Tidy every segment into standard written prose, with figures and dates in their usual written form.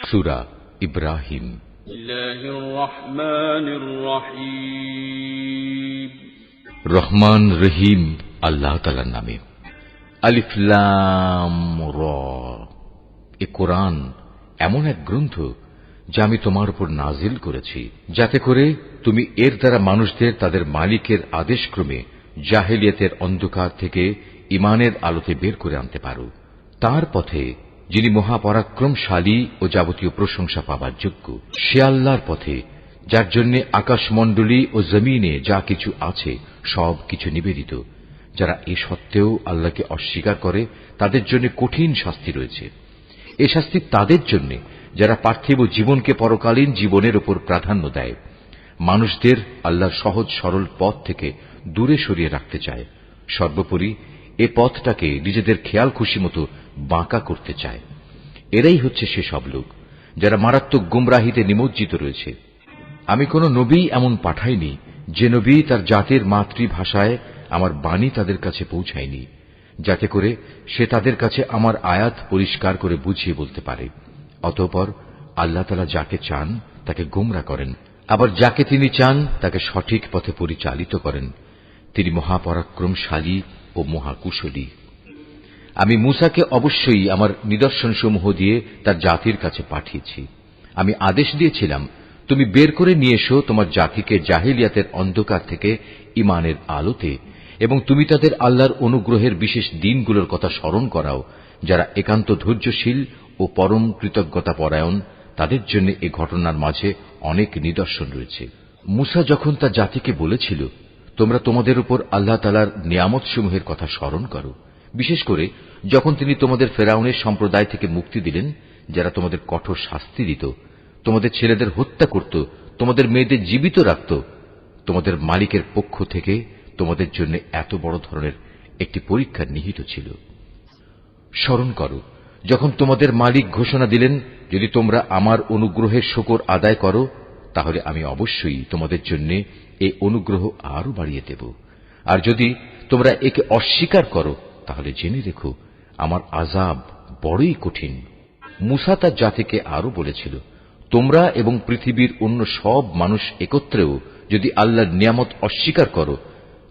সূরা ইব্রাহিম। রহমান রহিম আল্লাহ তাআলার নামে। আলিফ লাম র। এ কোরআন এমন এক গ্রন্থ যা আমি তোমার উপর নাজিল করেছি, যাতে করে তুমি এর দ্বারা মানুষদের তাদের মালিকের আদেশক্রমে জাহেলিয়াতের অন্ধকার থেকে ঈমানের আলোতে বের করে আনতে পারো, তার পথে যিনি মহাপরাক্রমশালী ও যাবতীয় প্রশংসা পাবার যোগ্য। সে আল্লাহর পথে যার জন্য আকাশমণ্ডলী ও জমিনে যা কিছু আছে সব কিছু নিবেদিত। যারা এ সত্ত্বেও আল্লাহকে অস্বীকার করে তাদের জন্য কঠিন শাস্তি রয়েছে। এ শাস্তি তাদের জন্য যারা পার্থিব জীবনকে পরকালীন জীবনের উপর প্রাধান্য দেয়, মানুষদের আল্লাহর সহজ সরল পথ থেকে দূরে সরিয়ে রাখতে চায়, সর্বোপরি এ পথটাকে নিজেদের খেয়াল খুশি মতো বাঁকা করতে চায়। এরাই হচ্ছে সেসব লোক যারা মারাত্মক গুমরাহিতে নিমজ্জিত রয়েছে। আমি কোন নবী এমন পাঠাইনি যে নবী তার জাতির মাতৃভাষায় আমার বাণী তাদের কাছে পৌঁছায়নি, যাতে করে সে তাদের কাছে আমার আয়াত পরিষ্কার করে বুঝিয়ে বলতে পারে। অতঃপর আল্লাহ তাআলা যাকে চান তাকে গোমরা করেন, আবার যাকে তিনি চান তাকে সঠিক পথে পরিচালিত করেন। তিনি মহাপরাক্রমশালী ও মহাকুশলী। আমি মূসাকে অবশ্যই আমার নিদর্শনসমূহ দিয়ে তার জাতির কাছে পাঠিয়েছি। আমি আদেশ দিয়েছিলাম, তুমি বের করে নিয়ে এসো তোমার জাতিকে জাহেলিয়াতের অন্ধকার থেকে ঈমানের আলোতে, এবং তুমি তাদের আল্লাহর অনুগ্রহের বিশেষ দিনগুলোর কথা স্মরণ করাও। যারা একান্ত ধৈর্যশীল ও পরম কৃতজ্ঞতা পরায়ণ, তাদের জন্য এ ঘটনার মাঝে অনেক নিদর্শন রয়েছে। মূসা যখন তার জাতিকে বলেছিল, তোমরা তোমাদের উপর আল্লাহ তাআলার নিয়ামতসমূহের কথা স্মরণ করো, বিশেষ করে যখন তিনি তোমাদের ফেরাউনের সম্প্রদায় থেকে মুক্তি দিলেন, যারা তোমাদের কঠোর শাস্তি দিত, তোমাদের ছেলেদের হত্যা করত, তোমাদের মেয়েদের জীবিত রাখত, তোমাদের মালিকের পক্ষ থেকে তোমাদের জন্য এত বড় ধরনের একটি পরীক্ষা নিহিত ছিল। স্মরণ করো যখন তোমাদের মালিক ঘোষণা দিলেন, যদি তোমরা আমার অনুগ্রহের শুকর আদায় করো তাহলে আমি অবশ্যই তোমাদের জন্য এই অনুগ্রহ আরো বাড়িয়ে দেব, আর যদি তোমরা একে অস্বীকার করো তাহলে জেনে রেখো আমার আযাব বড়ই কঠিন। মূসা তার জাতিকে আরো বলেছিল, তোমরা এবং পৃথিবীর অন্য সব মানুষ একত্রেও যদি আল্লাহর নিয়ামত অস্বীকার করো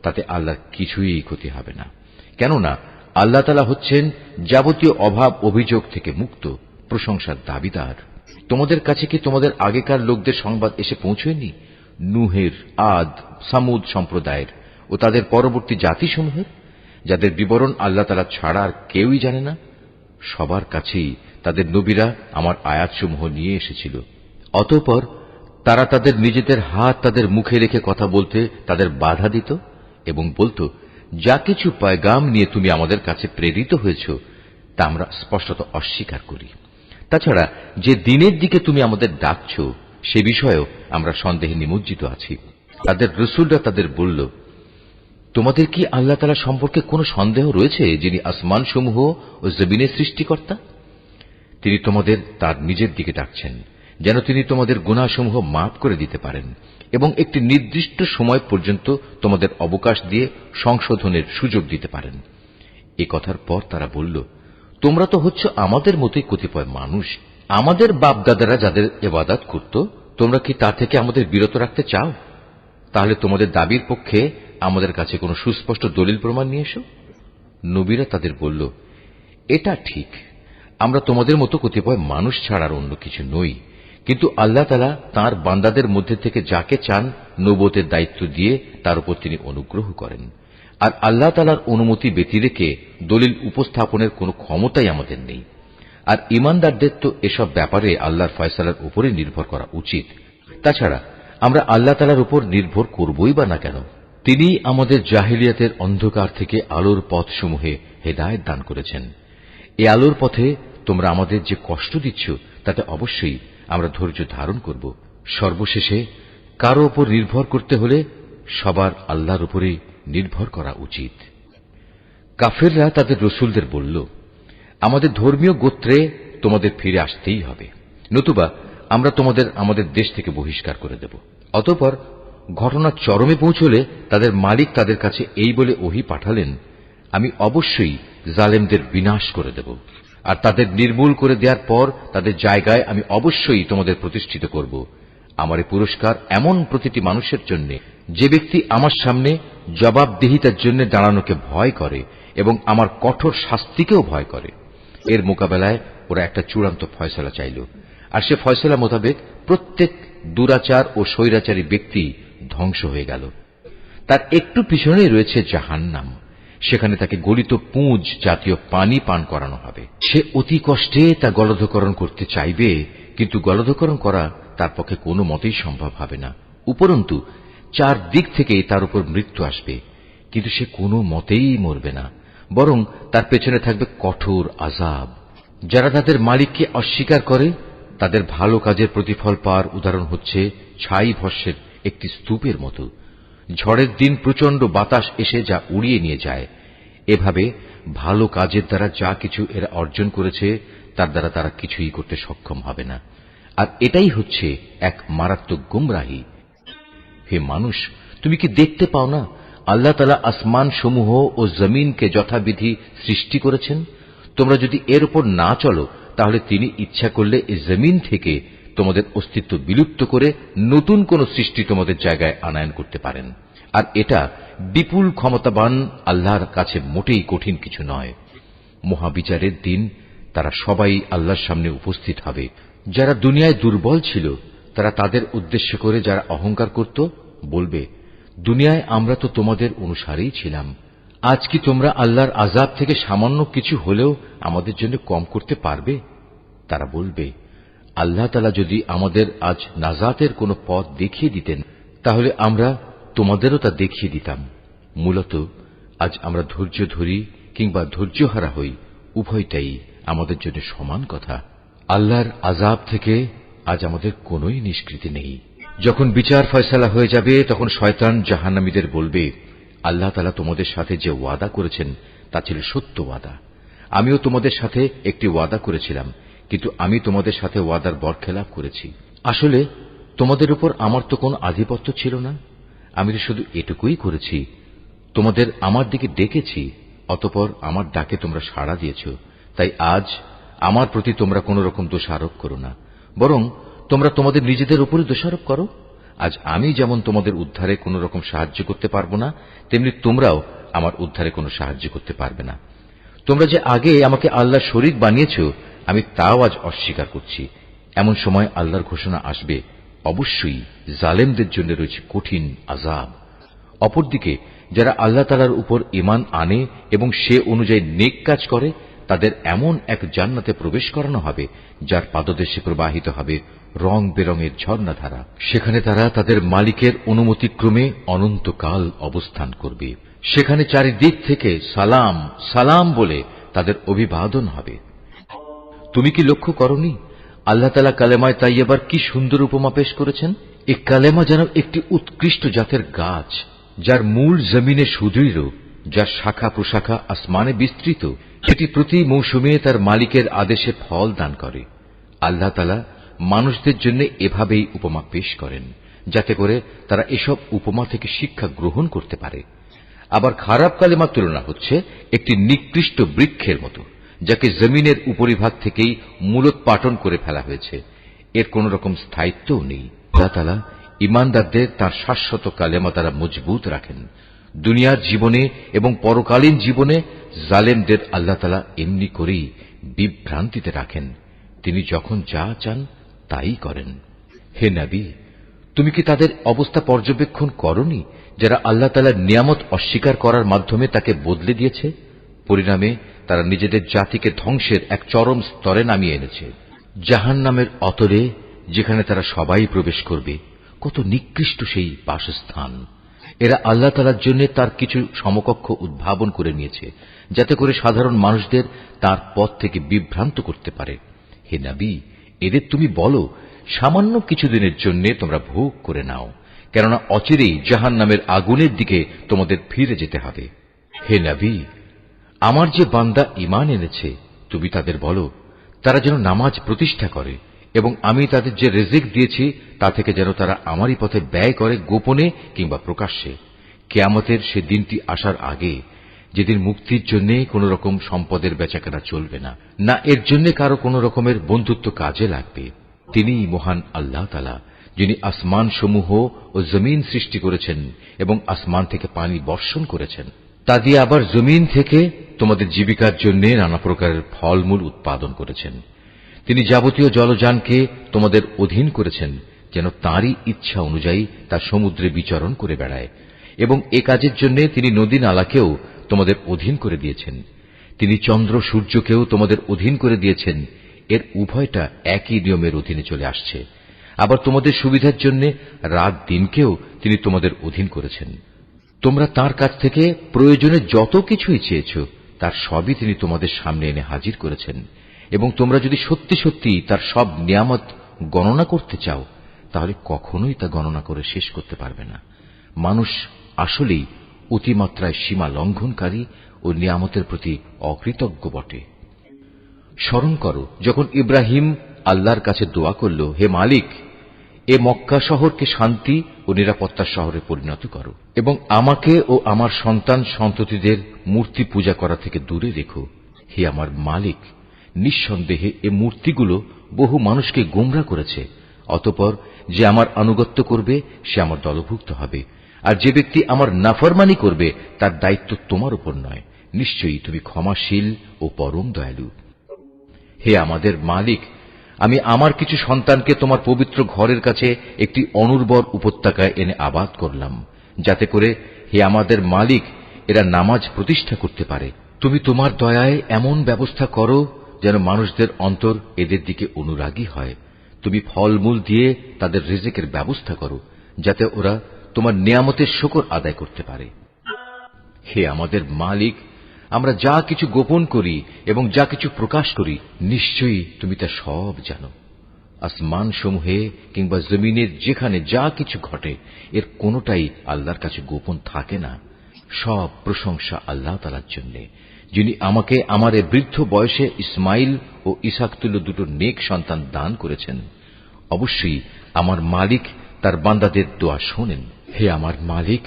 তাতে আল্লাহর কিছুই ক্ষতি হবে না, কেননা আল্লাহ তাআলা হচ্ছেন যাবতীয় অভাব অভিযোগ থেকে মুক্ত, প্রশংসার দাবিদার। তোমাদের কাছে কি তোমাদের আগেকার লোকদের সংবাদ এসে পৌঁছয়নি? নূহের, আদ, সামুদ সম্প্রদায়ের ও তাদের পরবর্তী জাতিসমূহের, যাদের বিবরণ আল্লাহ তাআলা ছাড়া আর কেউই জানে না। সবার কাছেই তাদের নবীরা আমার আয়াতসমূহ নিয়ে এসেছিল। অতঃপর তারা তাদের নিজেদের হাত তাদের মুখে রেখে কথা বলতে তাদের বাধা দিত এবং বলত, যা কিছু পয়গাম নিয়ে তুমি আমাদের কাছে প্রেরিত হয়েছ তা আমরা স্পষ্টত অস্বীকার করি। তাছাড়া যে দিনের দিকে তুমি আমাদের ডাকছ সে বিষয়েও আমরা সন্দেহে নিমজ্জিত আছি। তাদের রসুলরা তাদের বলল, তোমাদের কি আল্লাহ তাআলা সম্পর্কে কোনো সন্দেহ রয়েছে, যিনি আসমানসমূহ ও জমিনের সৃষ্টিকর্তা? তিনি তোমাদের তার নিজের দিকে ডাকছেন যেন তিনি তোমাদের গুনাহসমূহ মাফ করে দিতে পারেন এবং একটি নির্দিষ্ট সময় পর্যন্ত তোমাদের অবকাশ দিয়ে সংশোধনের সুযোগ দিতে পারেন। এ কথার পর তারা বলল, তোমরা তো হচ্ছ আমাদের মতোই কতিপয় মানুষ। আমাদের বাপদাদারা যাদের ইবাদত করত, তোমরা কি তা থেকে আমাদের বিরত রাখতে চাও? তাহলে তোমাদের দাবির পক্ষে আমাদের কাছে কোনো সুস্পষ্ট দলিল প্রমাণ নিয়ে এসো। নবীরা তাদের বলল, এটা ঠিক, আমরা তোমাদের মতো কতিপয় মানুষ ছাড়ার অন্য কিছু নই, কিন্তু আল্লাহ তাআলা তাঁর বান্দাদের মধ্যে থেকে যাকে চান নবুয়তের দায়িত্ব দিয়ে তার উপর তিনি অনুগ্রহ করেন, আর আল্লাহ তাআলার অনুমতি ব্যতি রেখে দলিল উপস্থাপনের কোনো ক্ষমতাই আমাদের নেই। আর ঈমানদারদের তো এসব ব্যাপারে আল্লাহর ফয়সালার উপরে নির্ভর করা উচিত। তাছাড়া আমরা আল্লাহ তাআলার উপর নির্ভর করবই বা না কেন? তিনি আমাদের জাহেলিয়াতের অন্ধকার থেকে আলোর পথসমূহে হেদায়েত দান করেছেন। এই আলোর পথে তোমরা আমাদের যে কষ্ট দিচ্ছ তাতে অবশ্যই আমরা ধৈর্য ধারণ করব। সর্বশেষে কারো উপর নির্ভর করতে হলে সবার আল্লাহর উপরেই নির্ভর করা উচিত। কাফেররা তাদের রসুলদের বলল, আমাদের ধর্মীয় গোত্রে তোমাদের ফিরে আসতেই হবে, নতুবা আমরা তোমাদের আমাদের দেশ থেকে বহিষ্কার করে দেব। অতঃপর ঘটনা চরমে পৌঁছলে তাদের মালিক তাদের কাছে এই বলে ওহী পাঠালেন, আমি অবশ্যই জালেমদের বিনাশ করে দেব। আর তাদের নির্মূল করে দেওয়ার পর তাদের জায়গায় আমি অবশ্যই তোমাদের প্রতিষ্ঠিত করব। আমার এই পুরস্কার এমন প্রতিটি মানুষের জন্য যে ব্যক্তি আমার সামনে জবাবদিহিতার জন্য দাঁড়ানোকে ভয় করে এবং আমার কঠোর শাস্তিকেও ভয় করে। এর মোকাবেলায় ওরা একটা চূড়ান্ত ফয়সালা চাইল, আর সে ফয়সালা মোতাবেক প্রত্যেক দুরাচার ও স্বৈরাচারী ব্যক্তি ধ্বংস হয়ে গেল। তার একটু পিছনেই রয়েছে জাহান্নাম, সেখানে তাকে গলিত পুঁজ জাতীয় পানি পান করানো হবে। সে অতি কষ্টে তা গলধকরণ করতে চাইবে, কিন্তু গলধকরণ করা তার পক্ষে কোনো মতেই সম্ভব হবে না। উপরন্তু চারদিক থেকে তার উপর মৃত্যু আসবে, কিন্তু সে কোনো মতেই মরবে না, বরং তার পেছনে থাকবে কঠোর আযাব। যারা তাদের মালিককে অস্বীকার করে তাদের ভালো কাজের প্রতিফল পাওয়ার উদাহরণ হচ্ছে ছাই ভস্মের একটি স্তূপের মতো। ঝড়ের দিন প্রচন্ড বাতাস এসে যা উড়িয়ে নিয়ে যায়। এভাবে ভালো কাজের দ্বারা যা কিছু এরা অর্জন করেছে তার দ্বারা তারা কিছুই করতে সক্ষম হবে না। আর এটাই হচ্ছে এক মারাত্মক গুমরাহী। হে মানুষ, তুমি কি দেখতে পাও না আল্লাহ তাআলা আসমান সমূহ ও জমিনকে যথাবিধি সৃষ্টি করেছেন? তোমরা যদি এর উপর না চলো তাহলে তিনি ইচ্ছা করলে এই জমিন থেকে তোমাদের অস্তিত্ব বিলুপ্ত করে নতুন কোন সৃষ্টি তোমাদের জায়গায় আনয়ন করতে পারেন। আর এটা বিপুল ক্ষমতাবান আল্লাহর কাছে মোটেই কঠিন কিছু নয়। মহাবিচারের দিন তারা সবাই আল্লাহর সামনে উপস্থিত হবে। যারা দুনিয়ায় দুর্বল ছিল তারা তাদের উদ্দেশ্য করে যারা অহংকার করত বলবে, দুনিয়ায় আমরা তো তোমাদের অনুসারেই ছিলাম। আজ কি তোমরা আল্লাহর আযাব থেকে সামান্য কিছু হলেও আমাদের জন্য কম করতে পারবে? তারা বলবে, আল্লাহ তাআলা যদি আমাদের আজ নাজাতের কোনো পথ দেখিয়ে দিতেন তাহলে আমরা তোমাদেরও তা দেখিয়ে দিতাম। মূলত আজ আমরা ধৈর্য ধরি কিংবা ধৈর্যহারা হই, উভয়টাই আমাদের জন্য সমান কথা। আল্লাহর আযাব থেকে আজ আমাদের কোনোই নিষ্কৃতি নেই। যখন বিচার ফয়সালা হয়ে যাবে তখন শয়তান জাহান্নামীদের বলবে, আল্লাহ তাআলা তোমাদের সাথে যে ওয়াদা করেছেন তা ছিল সত্য ওয়াদা। আমিও তোমাদের সাথে একটি ওয়াদা করেছিলাম, কিন্তু আমি তোমাদের সাথে ওয়াদার বরখেলাপ করেছি। আসলে তোমাদের উপর আমার তো কোনো আধিপত্য ছিল না। আমি তো শুধু এটুকুই করেছি, তোমাদের আমার দিকে ডেকেছি, অতঃপর আমার ডাকে তোমরা সাড়া দিয়েছ। তাই আজ আমার প্রতি তোমরা কোন রকম দোষারোপ করো না, বরং তোমরা তোমাদের নিজেদের উপরই দোষারোপ করো। আজ আমি যেমন তোমাদের উদ্ধারে কোন রকম সাহায্য করতে পারবো না, তেমনি তোমরাও আমার উদ্ধারে কোনো সাহায্য করতে পারবে না। তোমরা যে আগে আমাকে আল্লাহর শরীক বানিয়েছ আমি তাও আজ অস্বীকার করছি। এমন সময় আল্লাহর ঘোষণা আসবে, অবশ্যই জালেমদের জন্য রয়েছে কঠিন আযাব। অপরদিকে যারা আল্লাহ তাআলার উপর ঈমান আনে এবং সে অনুযায়ী নেক কাজ করে তাদের এমন এক জান্নাতে প্রবেশ করানো হবে যার পাদদেশে প্রবাহিত হবে রং বেরঙের ঝর্ণাধারা। সেখানে তারা তাদের মালিকের অনুমতিক্রমে অনন্তকাল অবস্থান করবে। সেখানে চারিদিক থেকে সালাম সালাম বলে তাদের অভিবাদন হবে। তুমি কি লক্ষ্য করনি আল্লাহ তাআলা কালেমায়ে তাইয়্যিবার কি সুন্দর উপমা পেশ করেছেন? এই কালেমা যেন একটি উৎকৃষ্ট জাতের গাছ, যার মূল জমিনে সুদৃঢ়, যার শাখা প্রশাখা আসমানে বিস্তৃত। সেটি প্রতি মৌসুমে তার মালিকের আদেশে ফল দান করে। আল্লাহ তাআলা মানুষদের জন্য এভাবেই উপমা পেশ করেন, যাতে করে তারা এসব উপমা থেকে শিক্ষা গ্রহণ করতে পারে। আবার খারাপ কালেমার তুলনা হচ্ছে একটি নিকৃষ্ট বৃক্ষের মতো, যাকে জমিনের উপরিভাগ থেকেই মূলোৎপাটন করে ফেলা হয়েছে। এর কোন রকম স্থায়িত্বও নেই। আল্লাহ তাআলা ঈমানদারদের তাঁর শাশ্বত কালেমা দ্বারা মজবুত রাখেন। দুনিয়ার জীবনে এবং পরকালীন জীবনে জালেমদের আল্লাহ তাআলা এমনি করেই বিভ্রান্তিতে রাখেন। তিনি যখন যা চান তাই করেন। হে নবী, তুমি কি তাদের অবস্থা পর্যবেক্ষণ করনি যারা আল্লাহ তাআলার নিয়ামত অস্বীকার করার মাধ্যমে তাকে বদলে দিয়েছে? পরিণামে তারা নিজেদের জাতিকে ধ্বংসের এক চরম স্তরে নামিয়ে এনেছে। জাহান্নামের অতলে, যেখানে তারা সবাই প্রবেশ করবে। কত নিকৃষ্ট সেই বাসস্থান! এরা আল্লাহ তাআলার জন্য তার কিছু সমকক্ষ উদ্ভাবন করে নিয়েছে, যাতে করে সাধারণ মানুষদের তার পথ থেকে বিভ্রান্ত করতে পারে। হে নবী, এদের তুমি বলো, সামান্য কিছুদিনের জন্য তোমরা ভোগ করে নাও, কেননা অচিরেই জাহান্নামের আগুনের দিকে তোমাদের ফিরে যেতে হবে। হে নবী, আমার যে বান্দা ঈমান এনেছে তুমি তাদের বলো তারা যেন নামাজ প্রতিষ্ঠা করে এবং আমি তাদের যে রিজিক দিয়েছি তা থেকে যেন তারা আমারই পথে ব্যয় করে, গোপনে কিংবা প্রকাশ্যে। কিয়ামতের সে দিনটি আসার আগে যেদিন মুক্তির জন্য কোন রকম সম্পদের বেচাকেনা চলবে না, না এর জন্য কারো কোন রকমের বন্ধুত্ব কাজে লাগবে। তিনিই মহান আল্লাহ তাআলা, যিনি আসমান সমূহ ও জমিন সৃষ্টি করেছেন এবং আসমান থেকে পানি বর্ষণ করেছেন। তা দিয়ে আবার জমিন থেকে তোমাদের জীবিকার জন্য নানা প্রকারের ফলমূল উৎপাদন করেছেন। তিনি যাবতীয় জলযানকে তোমাদের অধীন করেছেন, যেন তাঁরই ইচ্ছা অনুযায়ী তা সমুদ্রে বিচরণ করে বেড়ায়, এবং এ কাজের জন্য তিনি নদী নালাকেও তোমাদের অধীন করে দিয়েছেন। তিনি চন্দ্র সূর্যকেও তোমাদের অধীন করে দিয়েছেন। এর উভয়টা একই নিয়মের অধীনে চলে আসছে। আবার তোমাদের সুবিধার জন্য রাত দিনকেও তিনি তোমাদের অধীন করেছেন। তোমরা তার কাছ থেকে প্রয়োজনে যত কিছুই চেয়েছ, তার সবই তিনি তোমাদের সামনে এনে হাজির করেছেন। এবং তোমরা যদি সত্যি সত্যি তার সব নিয়ামত গণনা করতে চাও, তাহলে কখনোই তা গণনা করে শেষ করতে পারবে না। মানুষ আসলেই অতিমাত্রায় সীমা লঙ্ঘনকারী ও নিয়ামতের প্রতি অকৃতজ্ঞ বটে। স্মরণ করো, যখন ইব্রাহিম আল্লাহর কাছে দোয়া করল, হে মালিক, এ মক্কা শহরকে শান্তি ও নিরাপত্তার শহরে পরিণত করো, এবং আমাকে ও আমার সন্তান সন্ততিদের মূর্তি পূজা করা থেকে দূরে রেখো। হে আমার মালিক, নিঃসন্দেহে এ মূর্তিগুলো বহু মানুষকে গোমরা করেছে। অতঃপর যে আমার আনুগত্য করবে সে আমার দলভুক্ত হবে, আর যে ব্যক্তি আমার নাফরমানি করবে তার দায়িত্ব তোমার উপর নয়। নিশ্চয়ই তুমি ক্ষমাশীল ও পরম দয়ালু। হে আমাদের মালিক, আমি আমার কিছু সন্তানকে তোমার পবিত্র ঘরের কাছে একটি অনুর্বর উপত্যকায় এনে আবাদ করলাম, যাতে করে হে আমাদের মালিক এরা নামাজ প্রতিষ্ঠা করতে পারে। তুমি তোমার দয়ায় এমন ব্যবস্থা করো যেন মানুষদের অন্তর এদের দিকে অনুরাগী হয়। তুমি ফলমূল দিয়ে তাদের রিজিকের ব্যবস্থা করো, যাতে ওরা তোমার নিয়ামতের শুকর আদায় করতে পারে। হে আমাদের মালিক, আমরা যা কিছু গোপন করি এবং যা কিছু প্রকাশ করি, নিশ্চয়ই তুমি তা সব জানো। আসমান সমূহে কিংবা জমিনের যেখানে যা কিছু ঘটে, এর কোনোটাই আল্লাহর কাছে গোপন থাকে না। সব প্রশংসা আল্লাহ তাআলার জন্য, যিনি আমাকে আমার এ বৃদ্ধ বয়সে ইসমাইল ও ইসহাক তুল্য দুটো নেক সন্তান দান করেছেন। অবশ্যই আমার মালিক তার বান্দাদের দোয়া শোনেন। হে আমার মালিক,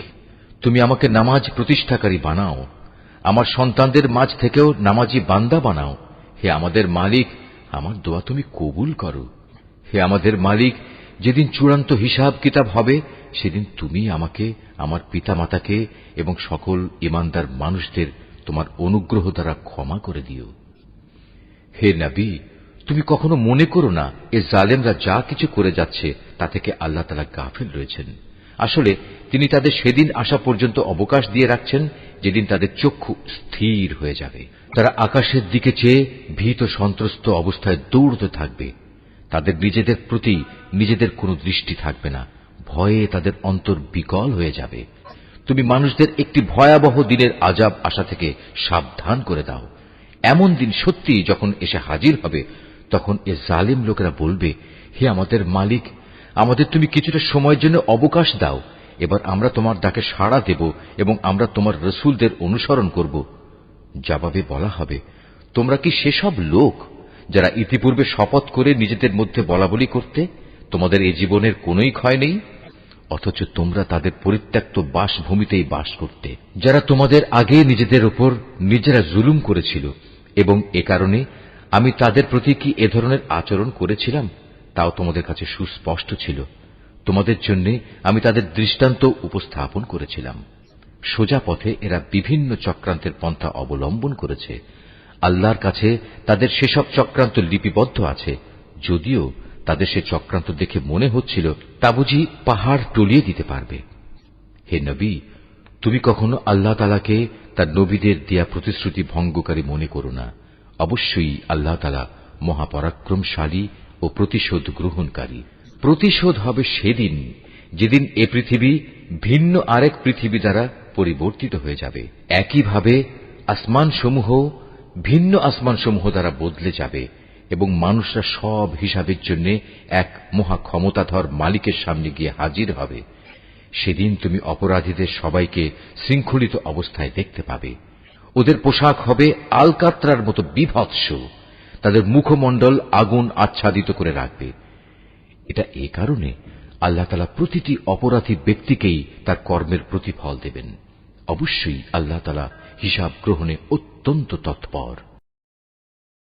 তুমি আমাকে নামাজ প্রতিষ্ঠাকারী বানাও, আমার সন্তানদের মাঝ থেকেও নামাজি বান্দা বানাও। হে আমাদের মালিক, আমার দোয়া তুমি কবুল করো। হে আমাদের মালিক, যেদিন চূড়ান্ত হিসাব কিতাব হবে, সেদিন তুমি আমাকে, আমার পিতামাতাকে এবং সকল ঈমানদার মানুষদের তোমার অনুগ্রহ দ্বারা ক্ষমা করে দিও। হে নবী, তুমি কখনো মনে করো না এ জালেমরা যা কিছু করে যাচ্ছে তা থেকে আল্লাহ তাআলা গাফিল রয়েছেন। আসলে তিনি তাদের সেদিন আসা পর্যন্ত অবকাশ দিয়ে রাখছেন, যেদিন তাদের চক্ষু স্থির হয়ে যাবে। তারা আকাশের দিকে চেয়ে ভীত সন্ত্রস্ত অবস্থায় দৌড়তে থাকবে। তাদের নিজেদের প্রতি নিজেদের কোনো দৃষ্টি থাকবে না, ভয়ে তাদের অন্তর বিকল হয়ে যাবে। তুমি মানুষদের একটি ভয়াবহ দিনের আযাব আসা থেকে সাবধান করে দাও। এমন দিন সত্যি যখন এসে হাজির হবে, তখন এ জালিম লোকেরা বলবে, হে আমাদের মালিক, আমাদের তুমি কিছুটা সময়ের জন্য অবকাশ দাও। এবার আমরা তোমার ডাকে সাড়া দেব এবং আমরা তোমার রসুলদের অনুসরণ করব। জবাবে বলা হবে, তোমরা কি সেসব লোক যারা ইতিপূর্বে শপথ করে নিজেদের মধ্যে বলাবলি করতে, তোমাদের এ জীবনের কোনোই ক্ষয় নেই, অথচ তোমরা তাদের পরিত্যক্ত বাসভূমিতেই বাস করতে, যারা তোমাদের আগে নিজেদের ওপর নিজেরা জুলুম করেছিল। এবং এ কারণে আমি তাদের প্রতি কি এ ধরনের আচরণ করেছিলাম তাও তোমাদের কাছে সুস্পষ্ট ছিল। তোমাদের জন্য আমি তাদের দৃষ্টান্ত উপস্থাপন করেছিলাম। সোজা পথে এরা বিভিন্ন চক্রান্তের পন্থা অবলম্বন করেছে। আল্লাহর কাছে তাদের সেসব চক্রান্ত লিপিবদ্ধ আছে, যদিও তাদের সে চক্রান্ত দেখে মনে হচ্ছিল তা বুঝি পাহাড় টলিয়ে দিতে পারবে। হে নবী, তুমি কখনো আল্লাহ তাআলাকে তার নবীদের দেয়া প্রতিশ্রুতি ভঙ্গকারী মনে করো না। অবশ্যই আল্লাহ তাআলা মহাপরাক্রমশালী ও প্রতিশোধ গ্রহণকারী। প্রতিশোধ হবে সেদিন যেদিন এ পৃথিবী ভিন্ন আরেক পৃথিবী দ্বারা পরিবর্তিত হয়ে যাবে। একইভাবে আসমানসমূহ ভিন্ন আসমানসমূহ দ্বারা বদলে যাবে এবং মানুষরা সব হিসাবের জন্য এক মহা ক্ষমতাধর মালিকের সামনে গিয়ে হাজির হবে। সেদিন তুমি অপরাধীদের সবাইকে শৃঙ্খলিত অবস্থায় দেখতে পাবে। ওদের পোশাক হবে আলকাত্রার মতো বিভৎস, তাদের মুখমণ্ডল আগুন আচ্ছাদিত করে রাখবে। এটা এ কারণে আল্লাহ তাআলা প্রতিটি অপরাধী ব্যক্তিকেই তার কর্মের প্রতিফল দেবেন। অবশ্যই আল্লাহ তাআলা হিসাব গ্রহণে অত্যন্ত তৎপর।